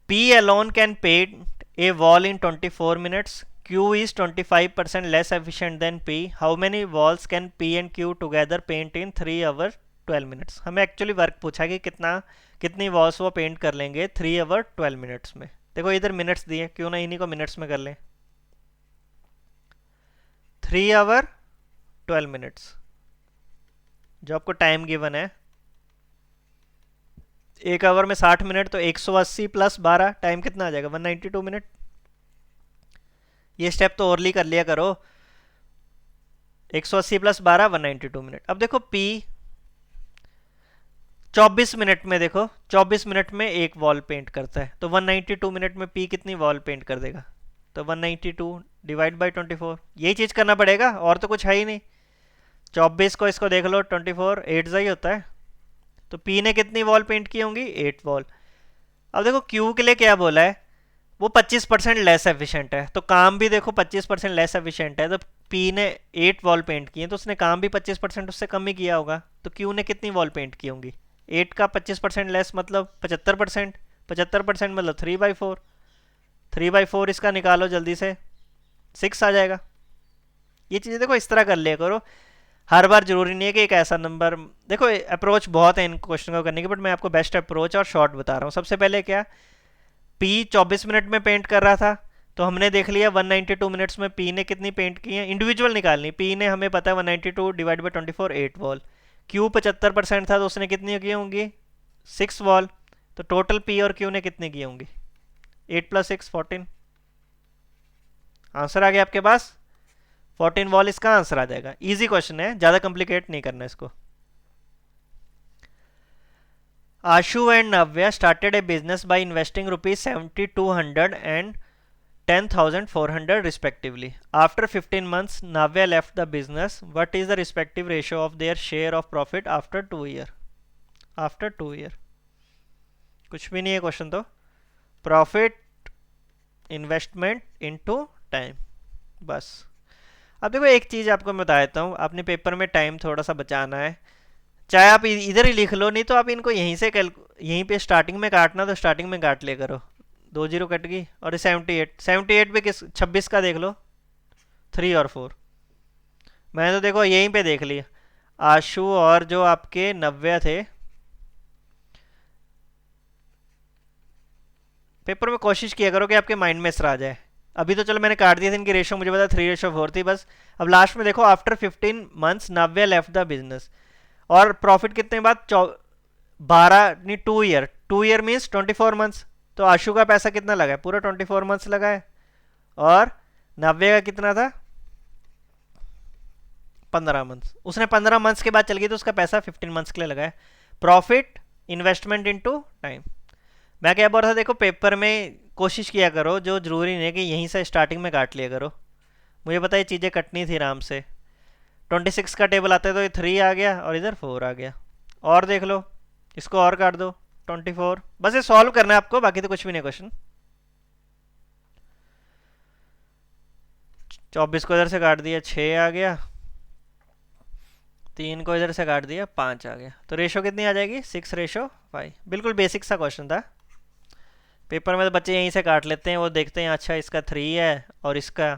P alone can paint a wall in 24 minutes. Q is 25% less efficient than P. How many walls can P and Q together paint in 3 hours 12 minutes? हमें actually work पूछा कि कितनी walls वो paint कर लेंगे 3 our 12 minutes में। देखो इधर मिनट्स दिए, क्यों ना इन्हीं को मिनट्स में कर लें। 3 आवर 12 मिनट्स जो आपको टाइम गिवन है, 1 आवर में 60 मिनट, तो 180 प्लस 12 टाइम कितना आ जाएगा 192 मिनट। ये स्टेप तो ओरली कर लिया करो। 180 प्लस 12 192 मिनट। अब देखो P 24 मिनट में, देखो 24 मिनट में एक वॉल पेंट करता है, तो 192 मिनट में P कितनी वॉल पेंट कर देगा? तो 192 डिवाइड बाई 24, यही चीज करना पड़ेगा, और तो कुछ है ही नहीं। 24 को इसको देख लो, 24 8 ही होता है, तो P ने कितनी वॉल पेंट की होंगी 8 वॉल। अब देखो Q के लिए क्या बोला है, वो 25% लेस एफिशिएंट है, तो काम भी देखो 25% लेस एफिशिएंट है, तो P ने 8 वॉल पेंट किए, तो उसने काम भी 25% उससे कम ही किया होगा। तो Q ने कितनी वॉल पेंट की होंगी? 8 का 25% लेस मतलब 75%, 75% मतलब 3/4, 3/4 इसका निकालो जल्दी से, 6 आ जाएगा। ये चीज़ें देखो इस तरह कर लिया करो, हर बार जरूरी नहीं है कि एक ऐसा नंबर। देखो अप्रोच बहुत है इन क्वेश्चन को करने की, बट मैं आपको बेस्ट अप्रोच और शॉर्ट बता रहा हूँ। सबसे पहले क्या, P 24 मिनट में पेंट कर रहा था, तो हमने देख लिया 192 मिनट्स में P ने कितनी पेंट की है, इंडिविजुअल निकालनी। P ने हमें पता है 192 डिवाइड बाई 24 8 वॉल। Q 75% था, तो उसने कितनी की होंगी 6 वॉल। तो टोटल P और Q ने कितनी की होंगी 8 + 6 14। आंसर आ गया आपके पास 14 वॉल, इसका आंसर आ जाएगा। इजी क्वेश्चन है, ज्यादा कॉम्प्लिकेट नहीं करना इसको। Ashu and Navya started a business by investing rupees 7,200 and 10,400 respectively. After 15 months, Navya left the business. What is the respective ratio of their share of profit after 2 year? After 2 year. कुछ भी नहीं है question तो, profit investment into time, बस। अब देखो एक चीज आपको मैं बता देता हूँ, आपने पेपर में टाइम थोड़ा सा बचाना है, चाहे आप इधर ही लिख लो, नहीं तो आप इनको यहीं से यहीं पे स्टार्टिंग में काटना तो स्टार्टिंग में काट लिया करो। 2 जीरो कट गई, और 78 पे किस 26 का देख लो 3 और 4। मैंने तो देखो यहीं पे देख लिया, आशु और जो आपके 90 थे, पेपर में कोशिश किया करो कि आपके माइंड में इसरा आ जाए। अभी तो चलो मैंने काट दिया था, इनकी रेशो मुझे पता 3:4 थी बस। अब लास्ट में देखो after 15 months Navya left the business, और प्रॉफिट कितने बाद 12 नहीं 2 ईयर, 2 ईयर मीन्स 24 मंथ्स। तो आशु का पैसा कितना लगा है, पूरा 24 मंथ्स लगा है, और नव्या का कितना था 15 मंथ्स। उसने 15 मंथ्स के बाद चल गई, तो उसका पैसा 15 मंथ्स के लिए लगा है। Profit investment into time. मैं क्या बोल रहा था, देखो पेपर में कोशिश किया करो, जो जरूरी नहीं है कि यहीं से स्टार्टिंग में काट लिया करो। मुझे पता है ये चीज़ें कटनी थी आराम से। 26 का टेबल आता है तो ये 3 आ गया और इधर 4 आ गया, और देख लो इसको और काट दो 24। बस ये सॉल्व करना है आपको, बाकी तो कुछ भी नहीं क्वेश्चन। 24 को इधर से काट दिया 6 आ गया, 3 को इधर से काट दिया 5 आ गया, तो रेशो कितनी आ जाएगी 6:5। बिल्कुल बेसिक सा क्वेश्चन था, पेपर में तो बच्चे यहीं से काट लेते हैं, वो देखते हैं अच्छा इसका 3 है और इसका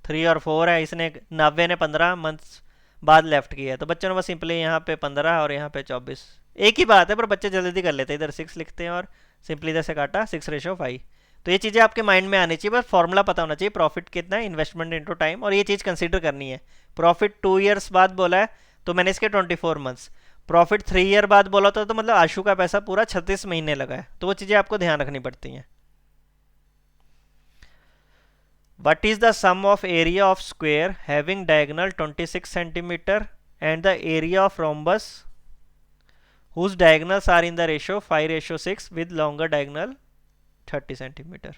3 और 4 है, इसने 90 ने 15 मंथ्स बाद लेफ्ट किया है, तो बच्चों ने बस सिंपली यहाँ पे 15 और यहाँ पे 24, एक ही बात है, पर बच्चे जल्दी कर लेते हैं, इधर 6 लिखते हैं और सिंपली इधर से काटा 6:5। तो ये चीज़ें आपके माइंड में आनी चाहिए, बस फॉर्मूला पता होना चाहिए, प्रॉफिट कितना है इन्वेस्टमेंट इनटू टाइम, और ये चीज़ कंसीडर करनी है। प्रॉफिट 2 ईयर्स बाद बोला है, तो मैंने इसके 24 मंथ्स। प्रॉफिट 3 ईयर बाद बोला था, तो मतलब आशु का पैसा पूरा 36 महीने लगा है, तो वो चीज़ें आपको ध्यान रखनी पड़ती हैं। What is the sum of area of square having diagonal 26 centimeter and the area of rhombus whose diagonals are in the ratio 5:6 with longer diagonal 30 centimeter?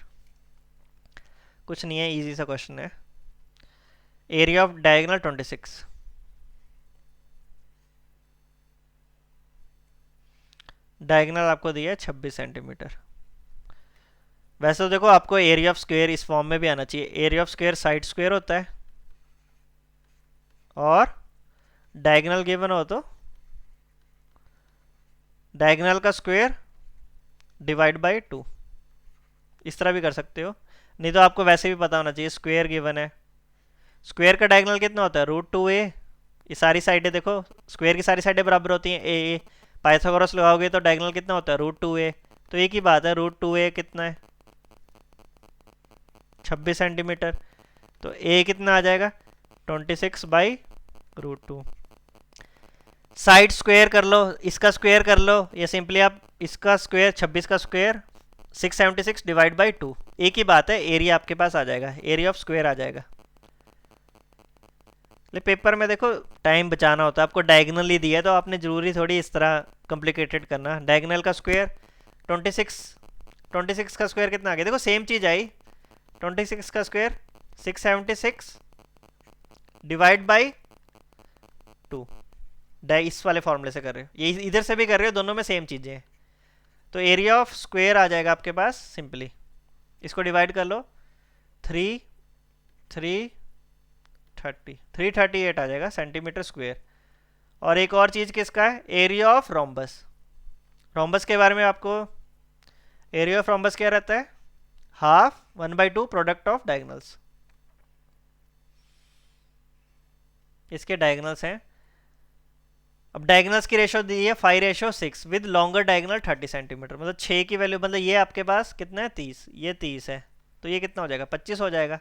कुछ नहीं है, इजी सा क्वेश्चन है। एरिया ऑफ डायगोनल 26, डायगोनल आपको दिया है 26 centimetre. वैसे तो देखो आपको एरिया ऑफ स्क्वायर इस फॉर्म में भी आना चाहिए, area of square side square होता है, और डायगोनल गिवन हो तो डायगोनल का स्क्वायर डिवाइड बाय 2, इस तरह भी कर सकते हो, नहीं तो आपको वैसे भी पता होना चाहिए स्क्वायर गिवन है। स्क्वायर का डायगोनल कितना होता है, √2a। ये सारी साइडें देखो, स्क्वायर की सारी साइडें बराबर होती हैं ए। पाइथागोरस लगाओगे तो डायगोनल कितना होता है, √2a। तो एक ही बात है, √2a कितना है, 26 सेंटीमीटर। तो a कितना आ जाएगा, 26/√2। साइड स्क्वायर कर लो, इसका स्क्वायर कर लो, या सिंपली आप इसका स्क्वायर, 26 का स्क्वायर 676 डिवाइड बाई 2। एक ही बात है, एरिया आपके पास आ जाएगा, एरिया ऑफ स्क्वायर आ जाएगा। पेपर में देखो टाइम बचाना होता है, आपको डायगोनल ही दिया है तो आपने जरूरी थोड़ी इस तरह कॉम्प्लिकेटेड करना। डायगोनल का स्क्वायर 26 का स्क्वायर कितना आ गया, देखो सेम चीज़ आई। 26 का स्क्वायर 676 डिवाइड बाई 2। इस वाले फॉर्मूले से कर रहे हो, ये इधर से भी कर रहे हो, दोनों में सेम चीज़ें हैं। तो एरिया ऑफ स्क्वायर आ जाएगा आपके पास, सिंपली इसको डिवाइड कर लो, 338 आ जाएगा सेंटीमीटर स्क्वायर। और एक और चीज़ किसका है, एरिया ऑफ रोम्बस। रोम्बस के बारे में आपको, एरिया ऑफ रोम्बस क्या रहता है, हाफ 1/2 प्रोडक्ट ऑफ डायगोनल्स। इसके डायगोनल्स हैं, अब डायगोनल्स की रेशो दी है 5:6 विद लॉन्गर डायगोनल 30 सेंटीमीटर, मतलब 6 की वैल्यू, मतलब ये आपके पास कितना है 30, ये 30 है, तो ये कितना हो जाएगा 25 हो जाएगा।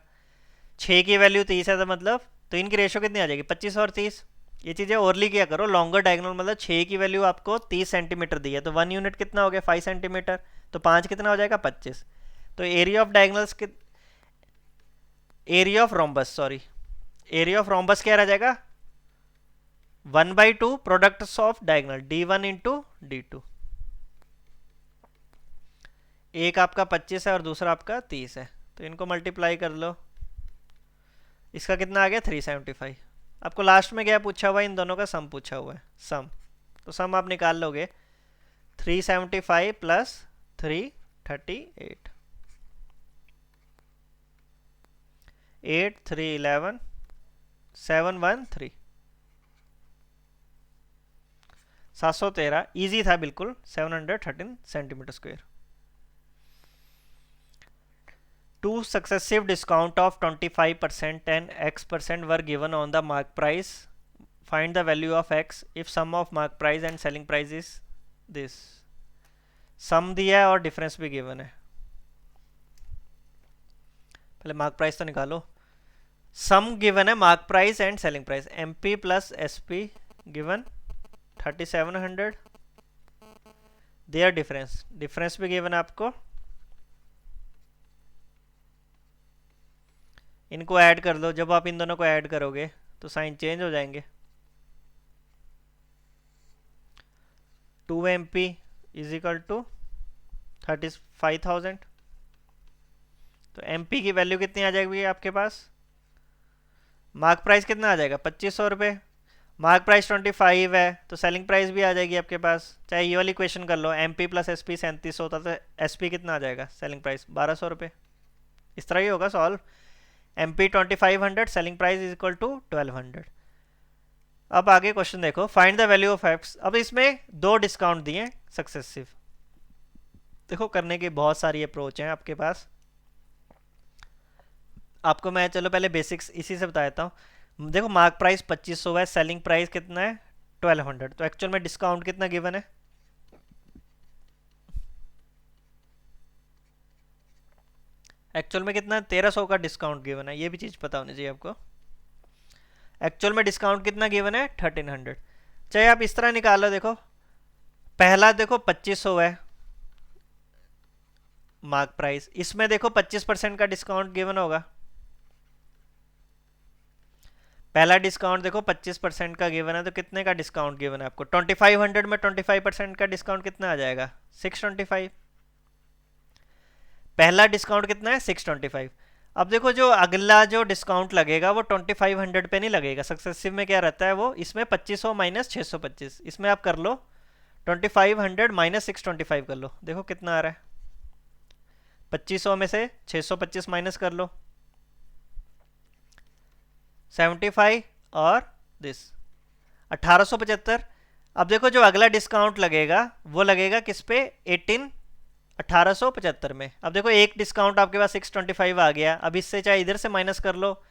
6 की वैल्यू 30 है तो मतलब, तो इनकी रेशो कितनी आ जाएगी 25 और 30। ये चीज़ें ओरली किया करो, लॉन्गर डायगोनल मतलब 6 की वैल्यू आपको 30 सेंटीमीटर दी है, तो 1 यूनिट कितना हो गया 5 सेंटीमीटर, तो 5 कितना हो जाएगा 25। तो एरिया ऑफ डायगोनल्स के, area of rhombus, sorry, area of rhombus क्या रह जाएगा, 1/2 products of diagonal d1 into d2। एक आपका 25 है और दूसरा आपका 30 है, तो इनको मल्टीप्लाई कर लो, इसका कितना आ गया 375। आपको लास्ट में क्या पूछा हुआ है, इन दोनों का सम पूछा हुआ है, सम, तो सम आप निकाल लोगे, 375 प्लस 338, 8 3 11 713 713। ईजी था बिल्कुल, 713 centimetre square. Two successive discount of 25% and X% were given on the mark price. Find the value of X if sum of mark price and selling price is this. सम दिया है और difference भी given है, पहले mark price तो निकालो। Sum given है mark price and selling price, MP plus SP given 3700, their difference, difference भी गिवन है आपको, इनको ऐड कर दो। जब आप इन दोनों को ऐड करोगे तो साइन चेंज हो जाएंगे। 2MP इज इक्वल टू 35,000, तो MP की वैल्यू कितनी आ जाएगी आपके पास, मार्क प्राइस कितना आ जाएगा 2500 रुपये, मार्क प्राइस 25 है तो सेलिंग प्राइस भी आ जाएगी आपके पास। चाहे ये वाली क्वेश्चन कर लो, MP प्लस SP 37 होता तो SP कितना आ जाएगा, सेलिंग प्राइस 1200 रुपये। इस तरह ही होगा solve, MP 2500, selling price is equal to 1200। अब आगे क्वेश्चन देखो, find the value of X। अब इसमें दो डिस्काउंट दिए सक्सेसिव, देखो करने की बहुत सारी अप्रोच हैं आपके पास, आपको मैं चलो पहले बेसिक्स इसी से बता देता हूँ। देखो मार्क प्राइस 2500 है, सेलिंग प्राइस कितना है 1200, तो एक्चुअल में डिस्काउंट कितना गिवन है, एक्चुअल में कितना 1300 का डिस्काउंट गिवन है, ये भी चीज़ पता होनी चाहिए आपको। एक्चुअल में डिस्काउंट कितना गिवन है 1300। चाहे आप इस तरह निकालो, देखो पहला देखो 2500 है मार्क प्राइस, इसमें देखो 25% का डिस्काउंट गिवन होगा, पहला डिस्काउंट देखो 25% का गिवन है, तो कितने का डिस्काउंट गिवन है आपको 2500 में 25% का डिस्काउंट कितना आ जाएगा 625। पहला डिस्काउंट कितना है 625। अब देखो जो अगला जो डिस्काउंट लगेगा वो 2500 पे नहीं लगेगा, सक्सेसिव में क्या रहता है वो, इसमें 2500 माइनस 625, इसमें आप कर लो 2500 माइनस 625 कर लो, देखो कितना आ रहा है, 2500 में से 625 माइनस कर लो 75 और दिस 1875। अब देखो जो अगला डिस्काउंट लगेगा वो लगेगा किस पे 18 1875 में। अब देखो एक डिस्काउंट आपके पास 625 आ गया, अब इससे चाहे इधर से माइनस कर लो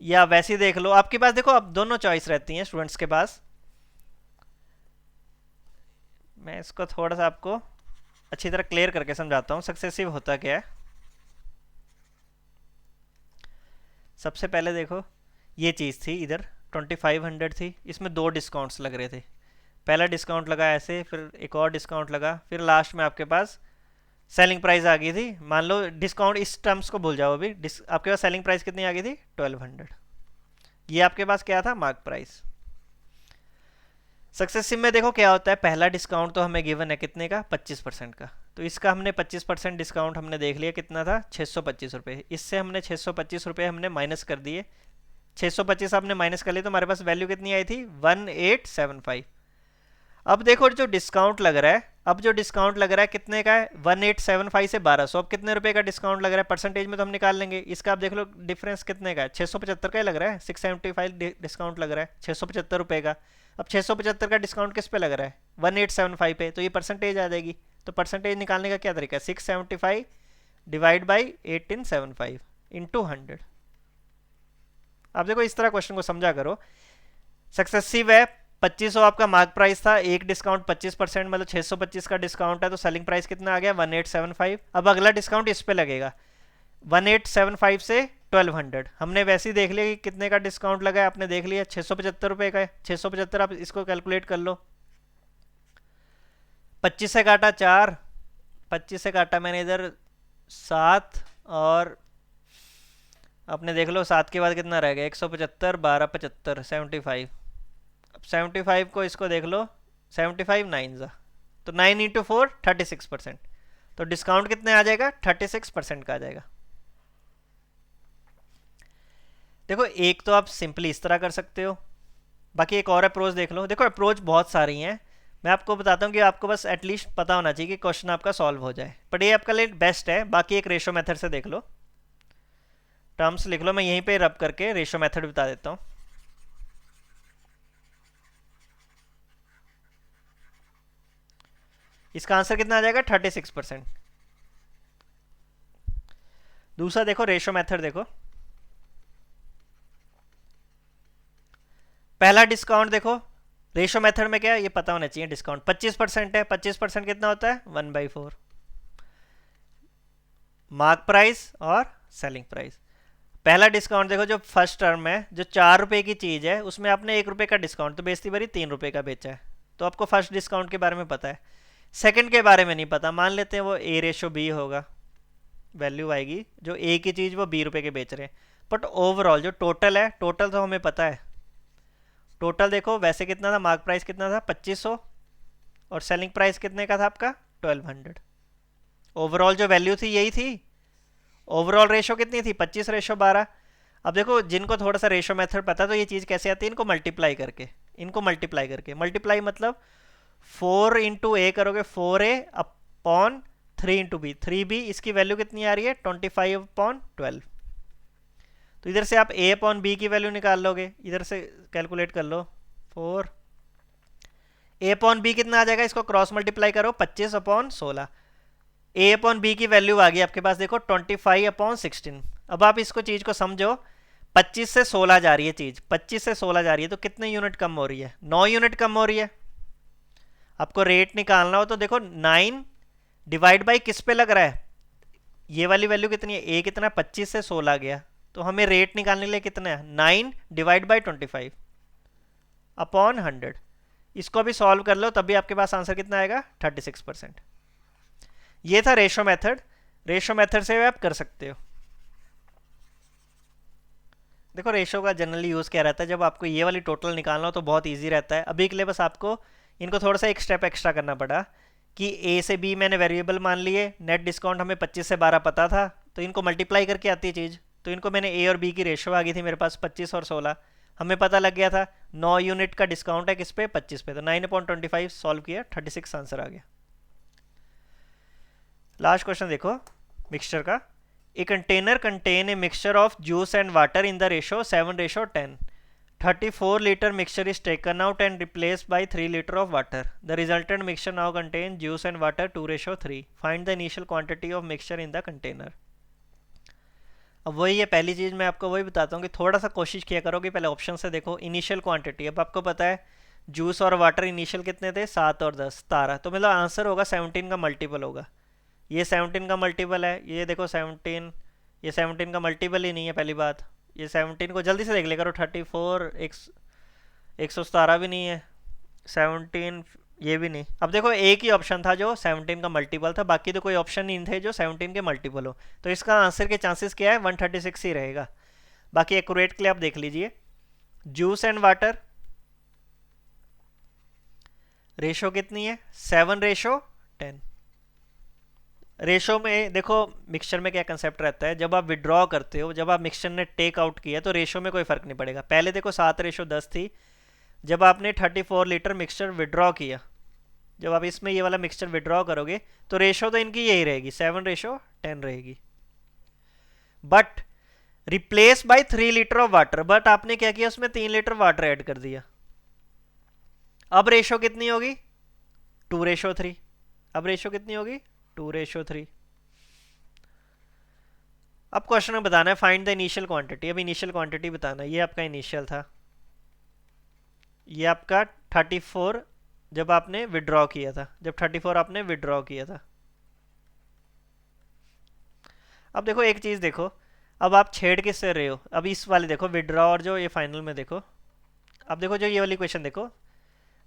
या वैसे ही देख लो, आपके पास देखो अब दोनों चॉइस रहती हैं स्टूडेंट्स के पास। मैं इसको थोड़ा सा आपको अच्छी तरह क्लियर करके समझाता हूँ सक्सेसिव होता क्या है। सबसे पहले देखो ये चीज़ थी इधर 2500 थी, इसमें दो डिस्काउंट्स लग रहे थे। पहला डिस्काउंट लगा ऐसे, फिर एक और डिस्काउंट लगा, फिर लास्ट में आपके पास सेलिंग प्राइस आ गई थी। मान लो डिस्काउंट, इस टर्म्स को भूल जाओ अभी, आपके पास सेलिंग प्राइस कितनी आ गई थी 1200। ये आपके पास क्या था, मार्क प्राइस। सक्सेसिव में देखो क्या होता है, पहला डिस्काउंट तो हमें गिवन है कितने का, 25% का। तो इसका हमने 25% डिस्काउंट हमने देख लिया कितना था, 625 रुपये। इससे हमने 625 रुपये हमने माइनस कर दिए, 625 आपने माइनस कर लिए तो हमारे पास वैल्यू कितनी आई थी, 1875। अब देखो जो डिस्काउंट लग रहा है, अब जो डिस्काउंट लग रहा है कितने का है, 1875 से 1200। अब कितने रुपए का डिस्काउंट लग रहा है, परसेंटेज में तो हम निकाल लेंगे। इसका आप देख लो डिफरेंस कितने का है, 675 का ही लग रहा है। 675 डिस्काउंट लग रहा है 675 रुपये का। अब 675 का डिस्काउंट किस पे लग रहा है, 1875 पे, तो ये परसेंटेज आ जाएगी। तो परसेंटेज निकालने का क्या तरीका है, 675 डिवाइड बाई 1875 इंटू 100। अब देखो इस तरह क्वेश्चन को समझा करो। सक्सेसिव है, 2500 आपका मार्क प्राइस था, एक डिस्काउंट 25% मतलब 625 का डिस्काउंट है, तो सेलिंग प्राइस कितना आ गया, 1875। अब अगला डिस्काउंट इस पे लगेगा 1875 से 1200। हमने वैसे ही देख लिया कि कितने का डिस्काउंट लगा है, आपने देख लिया 675 रुपये का है। 675 आप इसको कैलकुलेट कर लो, 25 से काटा 4, 25 से काटा मैंने इधर 7, और आपने देख लो 7 के बाद कितना रह गया, 175, 12, 75, 75। अब 75 को इसको देख लो, 75 9 जा तो 9 इंटू 4 36%। तो डिस्काउंट कितने आ जाएगा, 36% का आ जाएगा। देखो एक तो आप सिंपली इस तरह कर सकते हो, बाकी एक और अप्रोच देख लो। देखो अप्रोच बहुत सारी हैं, मैं आपको बताता हूँ कि आपको बस एटलीस्ट पता होना चाहिए कि क्वेश्चन आपका सॉल्व हो जाए, बट ये आपका लिए बेस्ट है। बाकी एक रेशो मेथड से देख लो, टर्म्स लिख लो, मैं यहीं पे रब करके रेशो मेथड बता देता हूँ। इसका आंसर कितना आ जाएगा, 36%। दूसरा देखो रेशो मेथड, देखो पहला डिस्काउंट देखो, रेशो मेथड में क्या है ये पता होना चाहिए, डिस्काउंट 25% है, 25% कितना होता है, 1/4 मार्क प्राइस और सेलिंग प्राइस। पहला डिस्काउंट देखो, जो फर्स्ट टर्म है, जो 4 रुपए की चीज है उसमें आपने 1 रुपए का डिस्काउंट, तो बेइज्जती भरी 3 रुपए का बेचा है, तो आपको फर्स्ट डिस्काउंट के बारे में पता है। सेकंड के बारे में नहीं पता, मान लेते हैं वो A/B होगा, वैल्यू आएगी जो ए की चीज़ वो B रुपए के बेच रहे हैं। बट ओवरऑल जो टोटल है, टोटल तो हमें पता है। टोटल देखो वैसे कितना था, मार्क प्राइस कितना था 2500, और सेलिंग प्राइस कितने का था आपका 1200। ओवरऑल जो वैल्यू थी यही थी। ओवरऑल रेशो कितनी थी, 25:12। अब देखो जिनको थोड़ा सा रेशो मेथड पता है तो ये चीज़ कैसे आती है, इनको मल्टीप्लाई करके, मल्टीप्लाई मतलब 4 इंटू ए करोगे, 4A upon 3 into B, 3B, इसकी वैल्यू कितनी आ रही है 25/12। तो इधर से आप A अपॉन बी की वैल्यू निकाल लोगे, इधर से कैलकुलेट कर लो 4। A अपॉन बी कितना आ जाएगा, इसको क्रॉस मल्टीप्लाई करो, 25/16। A अपॉन बी की वैल्यू आ गई आपके पास देखो 25/16। अब आप इसको चीज़ को समझो, 25 से 16 जा रही है चीज़, 25 से 16 जा रही है, तो कितने यूनिट कम हो रही है, 9 यूनिट कम हो रही है। आपको रेट निकालना हो तो देखो 9 डिवाइड बाई किस पे लग रहा है, ये वाली वैल्यू कितनी है, ए कितना, 25 से 16 गया, तो हमें रेट निकालने के लिए कितना है, 9 डिवाइड बाई 25 अपॉन 100। इसको भी सॉल्व कर लो, तभी आपके पास आंसर कितना आएगा, 36%। ये था रेशो मेथड। रेशो मेथड से आप कर सकते हो। देखो रेशो का जनरली यूज़ क्या रहता है, जब आपको ये वाली टोटल निकालना हो तो बहुत ईजी रहता है। अभी के लिए बस आपको इनको थोड़ा सा एक स्टेप एक्स्ट्रा करना पड़ा कि A से B मैंने वेरिएबल मान लिए, नेट डिस्काउंट हमें 25 से 12 पता था, तो इनको मल्टीप्लाई करके आती है चीज़, तो इनको मैंने A और B की रेशो आ गई थी मेरे पास 25 और 16, हमें पता लग गया था 9 यूनिट का डिस्काउंट है किस पे, 25 पे, तो 9/25 सॉल्व किया, 36 आंसर आ गया। लास्ट क्वेश्चन देखो मिक्सचर का। A container contain a mixture of juice and water in the ratio 7:10। 34 liter mixture is taken out and replaced by 3 liter of water. The resultant mixture now contains juice and water 2:3. Find the initial quantity of mixture in the container. अब वही है, पहली चीज़ मैं आपको वही बताता हूँ कि थोड़ा सा कोशिश किया करो कि पहले ऑप्शन से देखो इनिशियल क्वांटिटी। अब आपको पता है जूस और वाटर इनिशियल कितने थे, 7 और 10, 17, तो मतलब आंसर होगा 17 का मल्टीपल होगा। ये 17 का मल्टीपल है, ये देखो 17, ये 17 का मल्टीपल ही नहीं है पहली बात। ये 17 को जल्दी से देख ले करो, 34 117 भी नहीं है, 17 ये भी नहीं। अब देखो एक ही ऑप्शन था जो 17 का मल्टीपल था, बाकी तो कोई ऑप्शन नहीं थे जो 17 के मल्टीपल हो, तो इसका आंसर के चांसेस क्या है, 136 ही रहेगा। बाकी एक्यूरेट के लिए आप देख लीजिए, जूस एंड वाटर रेशो कितनी है, 7:10। रेशो में देखो मिक्सचर में क्या कंसेप्ट रहता है, जब आप विड्रॉ करते हो, जब आप मिक्सचर ने टेक आउट किया तो रेशो में कोई फर्क नहीं पड़ेगा। पहले देखो 7:10 थी, जब आपने 34 लीटर मिक्सचर विड्रॉ किया, जब आप इसमें ये वाला मिक्सचर विड्रॉ करोगे तो रेशो तो इनकी यही रहेगी, 7:10 रहेगी। But replace by 3 litre of water, but आपने क्या किया, उसमें 3 लीटर वाटर ऐड कर दिया। अब रेशो कितनी होगी, 2:3। अब रेशो कितनी होगी, 2:3। अब क्वेश्चन में बताना है फाइंड द इनिशियल क्वांटिटी। अब इनिशियल क्वांटिटी बताना है, ये आपका इनिशियल था, ये आपका 34 जब आपने विड्रॉ किया था, जब 34 आपने विड्रॉ किया था। अब देखो एक चीज़ देखो, अब आप छेड़ किससे रहे हो, अब इस वाले देखो विड्रॉ और जो ये फाइनल में देखो, अब देखो जो ये वाली क्वेश्चन देखो,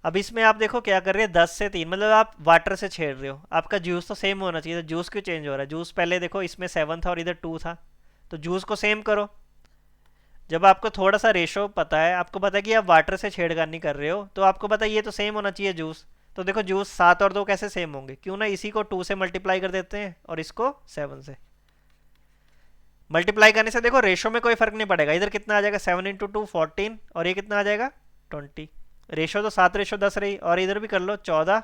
अब इसमें आप देखो क्या कर रहे हैं, 10 से 3, मतलब आप वाटर से छेड़ रहे हो। आपका जूस तो सेम होना चाहिए, तो जूस क्यों चेंज हो रहा है, जूस पहले देखो इसमें 7 था और इधर 2 था, तो जूस को सेम करो। जब आपको थोड़ा सा रेशो पता है, आपको पता है कि आप वाटर से छेड़खानी कर रहे हो, तो आपको पता है ये तो सेम होना चाहिए जूस, तो देखो जूस 7 और 2 कैसे सेम होंगे, क्यों ना इसी को 2 से मल्टीप्लाई कर देते हैं और इसको 7 से मल्टीप्लाई करने से देखो रेशो में कोई फर्क नहीं पड़ेगा। इधर कितना आ जाएगा, 7 × 2 14, और ये कितना आ जाएगा 20। रेशो तो 7:10 रही, और इधर भी कर लो 14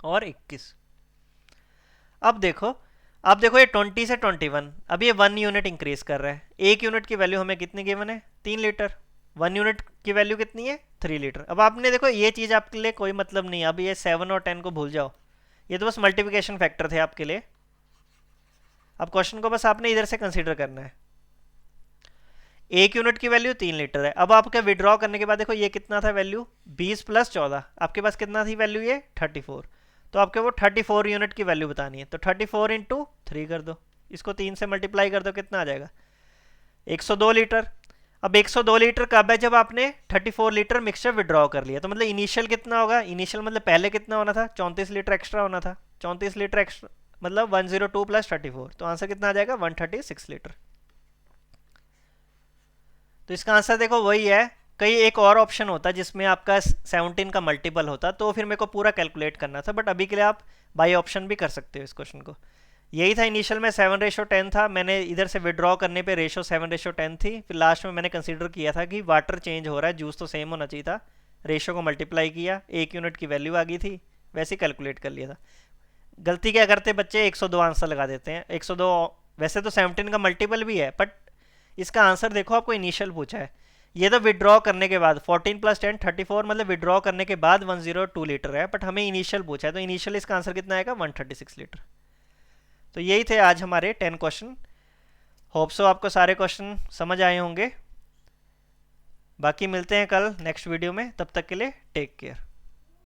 और 21। अब देखो ये 20 से 21, अब ये 1 यूनिट इंक्रीज कर रहा है। 1 यूनिट की वैल्यू हमें कितनी गिवन है, 3 लीटर। 1 यूनिट की वैल्यू कितनी है, 3 लीटर। अब आपने देखो ये चीज़ आपके लिए कोई मतलब नहीं है, अब ये 7 और 10 को भूल जाओ, ये तो बस मल्टीप्लिकेशन फैक्टर थे आपके लिए। अब क्वेश्चन को बस आपने इधर से कंसीडर करना है। 1 यूनिट की वैल्यू 3 लीटर है। अब आपके विड्रॉ करने के बाद देखो ये कितना था वैल्यू, 20 + 14, आपके पास कितना थी वैल्यू, ये 34, तो आपके वो 34 यूनिट की वैल्यू बतानी है, तो 34 × 3 कर दो, इसको 3 से मल्टीप्लाई कर दो, कितना आ जाएगा 102 लीटर। अब 102 लीटर कब है, जब आपने 34 लीटर मिक्सचर विड्रॉ कर लिया, तो मतलब इनिशियल कितना होगा, इनिशियल मतलब पहले कितना होना था, 34 लीटर एक्स्ट्रा होना था, 34 लीटर एक्स्ट्रा मतलब 102 + 34, तो आंसर कितना आ जाएगा 136 लीटर। तो इसका आंसर देखो वही है। कई एक और ऑप्शन होता जिसमें आपका 17 का मल्टीपल होता, तो फिर मेरे को पूरा कैलकुलेट करना था, बट अभी के लिए आप बाई ऑप्शन भी कर सकते हो इस क्वेश्चन को। यही था, इनिशियल में 7:10 था, मैंने इधर से विड्रॉ करने पे रेशो 7:10 थी, फिर लास्ट में मैंने कंसीडर किया था कि वाटर चेंज हो रहा है, जूस तो सेम होना चाहिए था, रेशो को मल्टीप्लाई किया, 1 यूनिट की वैल्यू आ गई थी, वैसे ही कैलकुलेट कर लिया था। गलती क्या करते बच्चे, 102 आंसर लगा देते हैं। 102 वैसे तो 17 का मल्टीपल भी है, बट इसका आंसर देखो आपको इनिशियल पूछा है, ये तो विड्रॉ करने के बाद 14 + 10 34, मतलब विड्रॉ करने के बाद 102 लीटर है, बट हमें इनिशियल पूछा है, तो इनिशियल इसका आंसर कितना आएगा 136 लीटर। तो यही थे आज हमारे 10 क्वेश्चन। होप सो आपको सारे क्वेश्चन समझ आए होंगे। बाकी मिलते हैं कल नेक्स्ट वीडियो में, तब तक के लिए टेक केयर।